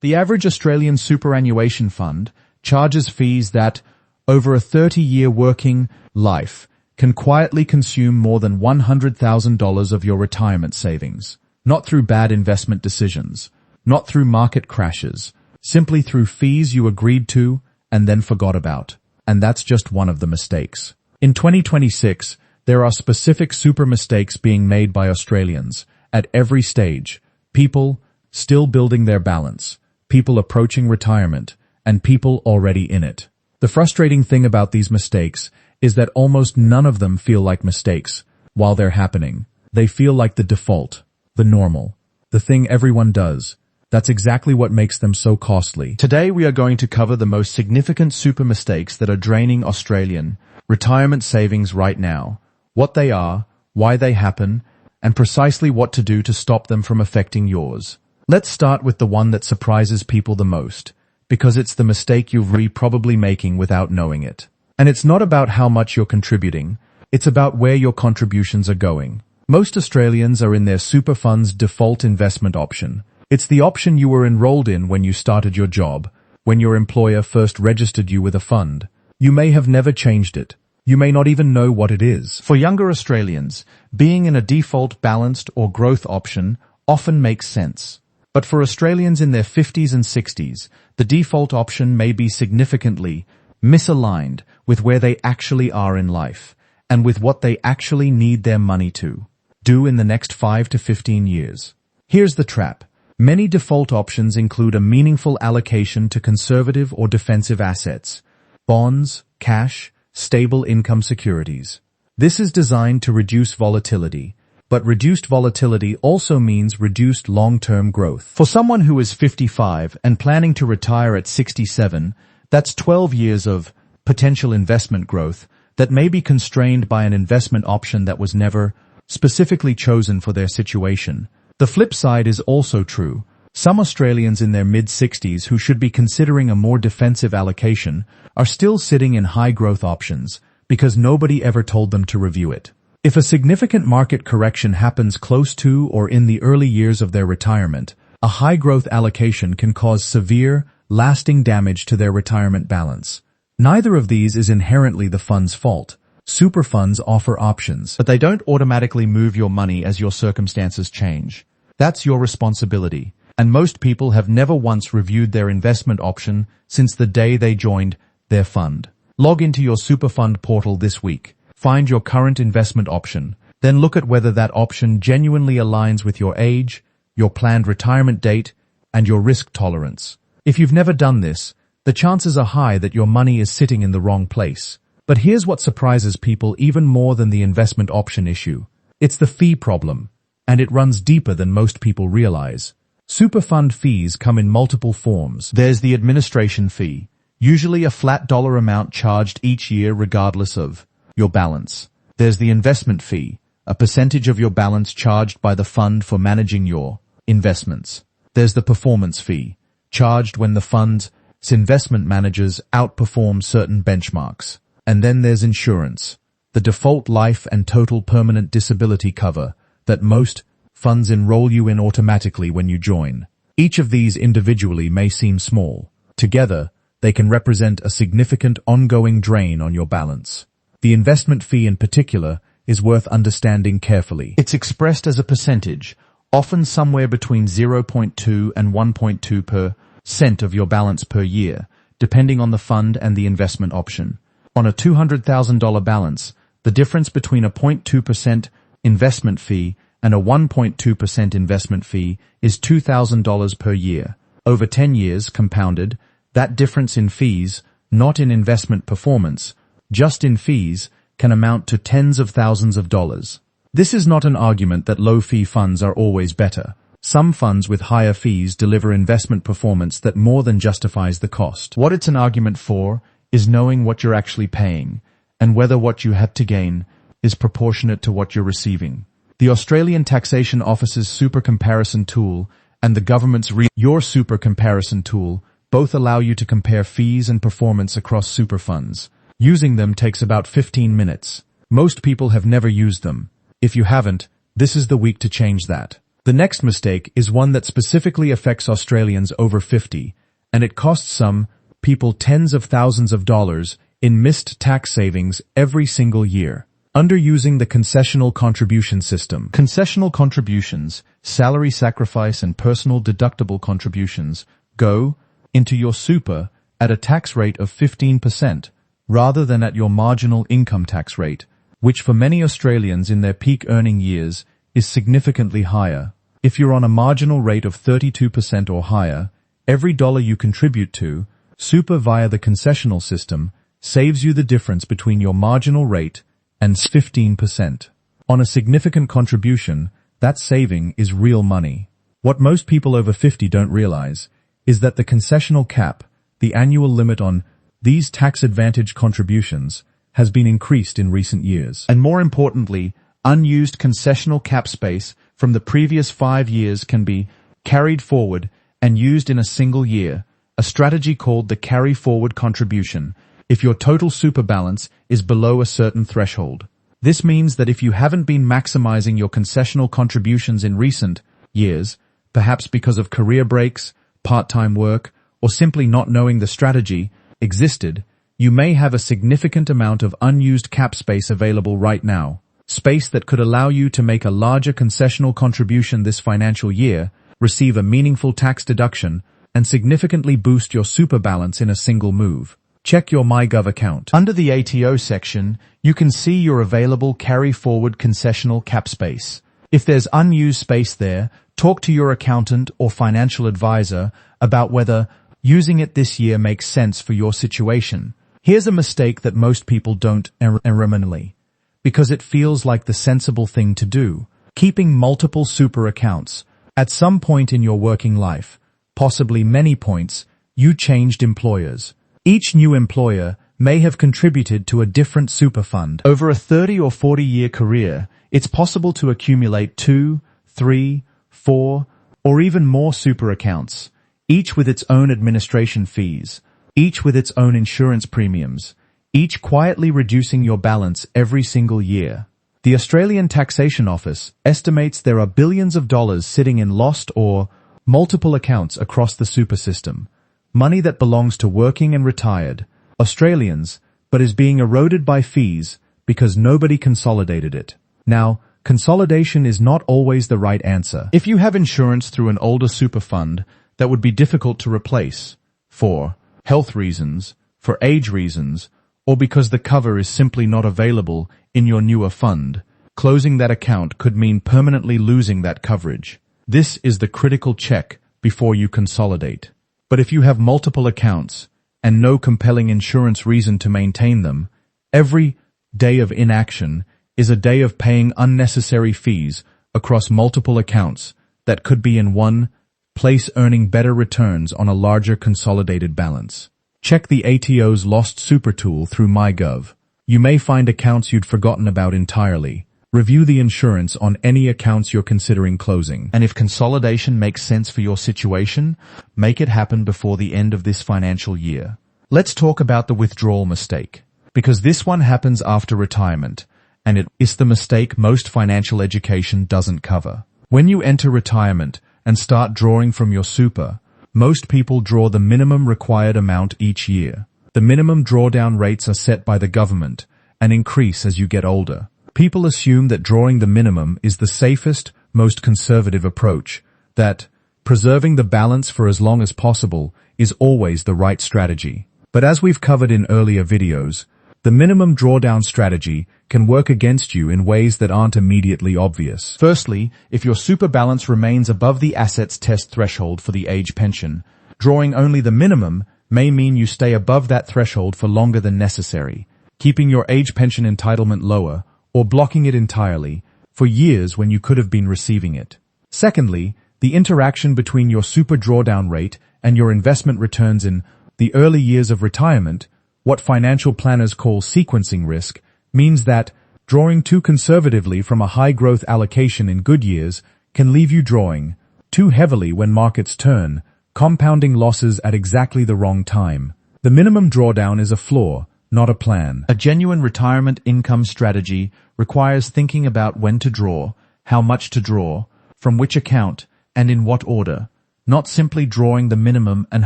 The average Australian superannuation fund charges fees that, over a 30-year working life, can quietly consume more than $100,000 of your retirement savings. Not through bad investment decisions, not through market crashes, simply through fees you agreed to and then forgot about. And that's just one of the mistakes. In 2026, there are specific super mistakes being made by Australians at every stage. People still building their balance, people approaching retirement, and people already in it. The frustrating thing about these mistakes is that almost none of them feel like mistakes while they're happening. They feel like the default, the normal, the thing everyone does. That's exactly what makes them so costly. Today we are going to cover the most significant super mistakes that are draining Australian retirement savings right now, what they are, why they happen, and precisely what to do to stop them from affecting yours. Let's start with the one that surprises people the most, because it's the mistake you're probably making without knowing it. And it's not about how much you're contributing, it's about where your contributions are going. Most Australians are in their super fund's default investment option. It's the option you were enrolled in when you started your job, when your employer first registered you with a fund. You may have never changed it. You may not even know what it is. For younger Australians, being in a default balanced or growth option often makes sense. But for Australians in their 50s and 60s, the default option may be significantly misaligned with where they actually are in life and with what they actually need their money to do in the next 5 to 15 years. Here's the trap. Many default options include a meaningful allocation to conservative or defensive assets, bonds, cash, stable income securities. This is designed to reduce volatility, but reduced volatility also means reduced long-term growth. For someone who is 55 and planning to retire at 67, that's 12 years of potential investment growth that may be constrained by an investment option that was never specifically chosen for their situation. The flip side is also true. Some Australians in their mid-60s who should be considering a more defensive allocation are still sitting in high-growth options because nobody ever told them to review it. If a significant market correction happens close to or in the early years of their retirement, a high-growth allocation can cause severe, lasting damage to their retirement balance. Neither of these is inherently the fund's fault. Super funds offer options, but they don't automatically move your money as your circumstances change. That's your responsibility. And most people have never once reviewed their investment option since the day they joined their fund. Log into your super fund portal this week. Find your current investment option. Then look at whether that option genuinely aligns with your age, your planned retirement date, and your risk tolerance. If you've never done this, the chances are high that your money is sitting in the wrong place. But here's what surprises people even more than the investment option issue. It's the fee problem, and it runs deeper than most people realize. Super fund fees come in multiple forms. There's the administration fee, usually a flat dollar amount charged each year regardless of your balance. There's the investment fee, a percentage of your balance charged by the fund for managing your investments. There's the performance fee, charged when the fund's investment managers outperform certain benchmarks. And then there's insurance, the default life and total permanent disability cover that most funds enroll you in automatically when you join. Each of these individually may seem small. Together, they can represent a significant ongoing drain on your balance. The investment fee in particular is worth understanding carefully. It's expressed as a percentage, often somewhere between 0.2 and 1.2% of your balance per year, depending on the fund and the investment option. On a $200,000 balance, the difference between a 0.2% investment fee and a 1.2% investment fee is $2,000 per year. Over 10 years, compounded, that difference in fees, not in investment performance, just in fees, can amount to tens of thousands of dollars. This is not an argument that low-fee funds are always better. Some funds with higher fees deliver investment performance that more than justifies the cost. What it's an argument for is knowing what you're actually paying, and whether what you have to gain is proportionate to what you're receiving. The Australian Taxation Office's Super Comparison Tool and the government's Your Super Comparison Tool both allow you to compare fees and performance across super funds. Using them takes about 15 minutes. Most people have never used them. If you haven't, this is the week to change that. The next mistake is one that specifically affects Australians over 50, and it costs some people tens of thousands of dollars in missed tax savings every single year. Underusing the concessional contribution system. Concessional contributions, salary sacrifice and personal deductible contributions go into your super at a tax rate of 15%, rather than at your marginal income tax rate, which for many Australians in their peak earning years is significantly higher. If you're on a marginal rate of 32% or higher, every dollar you contribute to super via the concessional system saves you the difference between your marginal rate and 15%. On a significant contribution, that saving is real money. What most people over 50 don't realize is that the concessional cap, the annual limit on these tax-advantaged contributions, has been increased in recent years. And more importantly, unused concessional cap space from the previous 5 years can be carried forward and used in a single year, a strategy called the carry-forward contribution, if your total super balance is below a certain threshold. This means that if you haven't been maximizing your concessional contributions in recent years, perhaps because of career breaks, part-time work, or simply not knowing the strategy existed, you may have a significant amount of unused cap space available right now, space that could allow you to make a larger concessional contribution this financial year, receive a meaningful tax deduction, and significantly boost your super balance in a single move. Check your MyGov account. Under the ATO section, you can see your available carry-forward concessional cap space. If there's unused space there, talk to your accountant or financial advisor about whether using it this year makes sense for your situation. Here's a mistake that most people don't erroneously, because it feels like the sensible thing to do. Keeping multiple super accounts. At some point in your working life, possibly many points, you changed employers. Each new employer may have contributed to a different super fund. Over a 30 or 40-year career, it's possible to accumulate 2, 3, 4, or even more super accounts, each with its own administration fees, each with its own insurance premiums, each quietly reducing your balance every single year. The Australian Taxation Office estimates there are billions of dollars sitting in lost or multiple accounts across the super system, money that belongs to working and retired Australians, but is being eroded by fees because nobody consolidated it. Now, consolidation is not always the right answer. If you have insurance through an older super fund that would be difficult to replace, for health reasons, for age reasons, or because the cover is simply not available in your newer fund, closing that account could mean permanently losing that coverage. This is the critical check before you consolidate. But if you have multiple accounts and no compelling insurance reason to maintain them, every day of inaction is a day of paying unnecessary fees across multiple accounts that could be in one place earning better returns on a larger consolidated balance. Check the ATO's Lost Super tool through MyGov. You may find accounts you'd forgotten about entirely. Review the insurance on any accounts you're considering closing. And if consolidation makes sense for your situation, make it happen before the end of this financial year. Let's talk about the withdrawal mistake, because this one happens after retirement, and it is the mistake most financial education doesn't cover. When you enter retirement and start drawing from your super, most people draw the minimum required amount each year. The minimum drawdown rates are set by the government and increase as you get older. People assume that drawing the minimum is the safest, most conservative approach, that preserving the balance for as long as possible is always the right strategy. But as we've covered in earlier videos, the minimum drawdown strategy can work against you in ways that aren't immediately obvious. Firstly, if your super balance remains above the assets test threshold for the age pension, drawing only the minimum may mean you stay above that threshold for longer than necessary, keeping your age pension entitlement lower or blocking it entirely for years when you could have been receiving it. Secondly, the interaction between your super drawdown rate and your investment returns in the early years of retirement, what financial planners call sequencing risk, means that drawing too conservatively from a high-growth allocation in good years can leave you drawing too heavily when markets turn, compounding losses at exactly the wrong time. The minimum drawdown is a flaw, not a plan. A genuine retirement income strategy requires thinking about when to draw, how much to draw, from which account, and in what order, not simply drawing the minimum and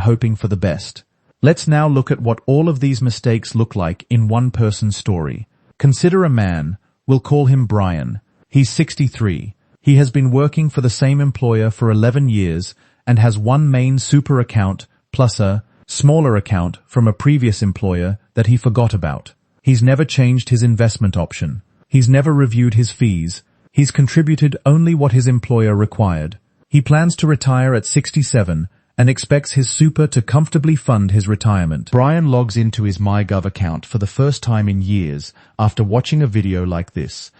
hoping for the best. Let's now look at what all of these mistakes look like in one person's story. Consider a man. We'll call him Brian. He's 63. He has been working for the same employer for 11 years and has one main super account plus a smaller account from a previous employer that he forgot about. He's never changed his investment option. He's never reviewed his fees. He's contributed only what his employer required. He plans to retire at 67 and expects his super to comfortably fund his retirement. Brian logs into his MyGov account for the first time in years after watching a video like this.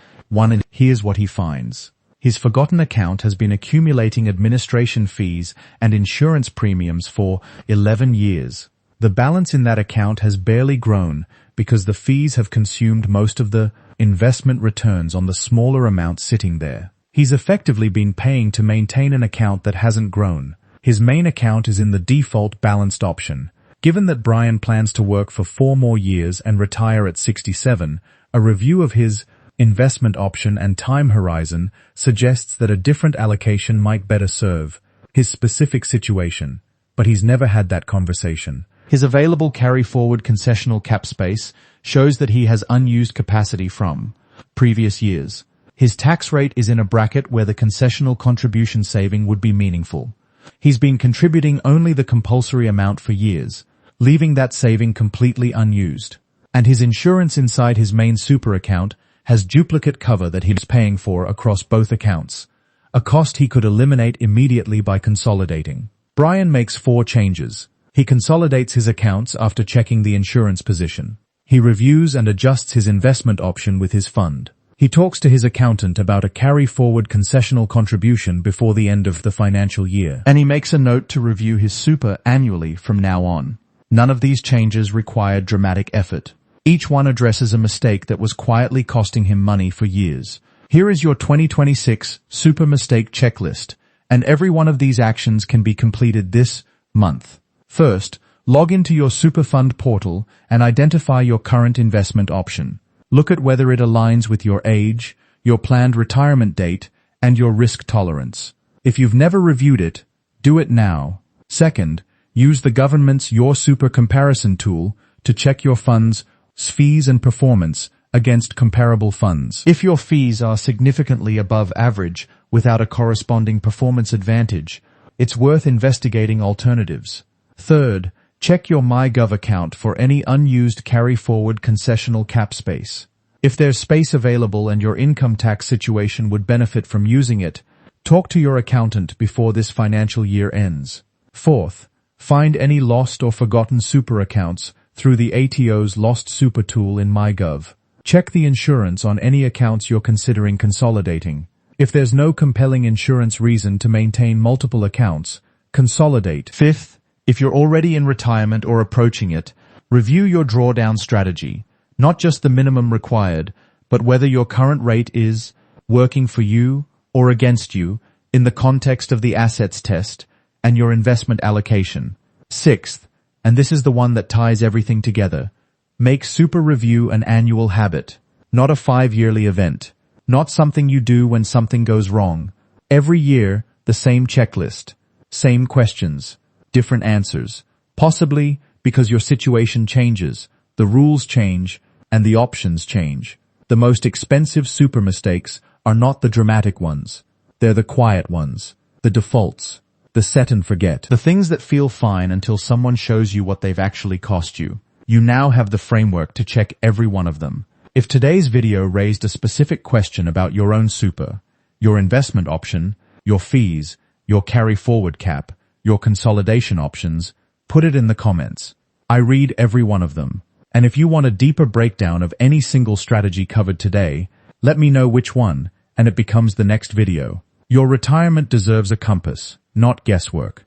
Here's what he finds. His forgotten account has been accumulating administration fees and insurance premiums for 11 years. The balance in that account has barely grown because the fees have consumed most of the investment returns on the smaller amount sitting there. He's effectively been paying to maintain an account that hasn't grown. His main account is in the default balanced option. Given that Brian plans to work for 4 more years and retire at 67, a review of his investment option and time horizon suggests that a different allocation might better serve his specific situation, but he's never had that conversation. His available carry-forward concessional cap space shows that he has unused capacity from previous years. His tax rate is in a bracket where the concessional contribution saving would be meaningful. He's been contributing only the compulsory amount for years, leaving that saving completely unused. And his insurance inside his main super account has duplicate cover that he's paying for across both accounts, a cost he could eliminate immediately by consolidating. Brian makes 4 changes. He consolidates his accounts after checking the insurance position. He reviews and adjusts his investment option with his fund. He talks to his accountant about a carry-forward concessional contribution before the end of the financial year. And he makes a note to review his super annually from now on. None of these changes required dramatic effort. Each one addresses a mistake that was quietly costing him money for years. Here is your 2026 super mistake checklist, and every one of these actions can be completed this month. First, log into your super fund portal and identify your current investment option. Look at whether it aligns with your age, your planned retirement date, and your risk tolerance. If you've never reviewed it, do it now. Second, use the government's Your Super comparison tool to check your fund's fees and performance against comparable funds. If your fees are significantly above average without a corresponding performance advantage, it's worth investigating alternatives. Third, check your MyGov account for any unused carry-forward concessional cap space. If there's space available and your income tax situation would benefit from using it, talk to your accountant before this financial year ends. Fourth, find any lost or forgotten super accounts through the ATO's Lost Super tool in MyGov. Check the insurance on any accounts you're considering consolidating. If there's no compelling insurance reason to maintain multiple accounts, consolidate. Fifth, if you're already in retirement or approaching it, review your drawdown strategy, not just the minimum required, but whether your current rate is working for you or against you in the context of the assets test and your investment allocation. Sixth, and this is the one that ties everything together, make super review an annual habit, not a 5-yearly event, not something you do when something goes wrong. Every year, the same checklist, same questions, different answers, possibly because your situation changes, the rules change, and the options change. The most expensive super mistakes are not the dramatic ones. They're the quiet ones, the defaults, the set and forget, the things that feel fine until someone shows you what they've actually cost you. You now have the framework to check every one of them. If today's video raised a specific question about your own super, your investment option, your fees, your carry-forward cap, your consolidation options, put it in the comments. I read every one of them. And if you want a deeper breakdown of any single strategy covered today, let me know which one, and it becomes the next video. Your retirement deserves a compass, not guesswork.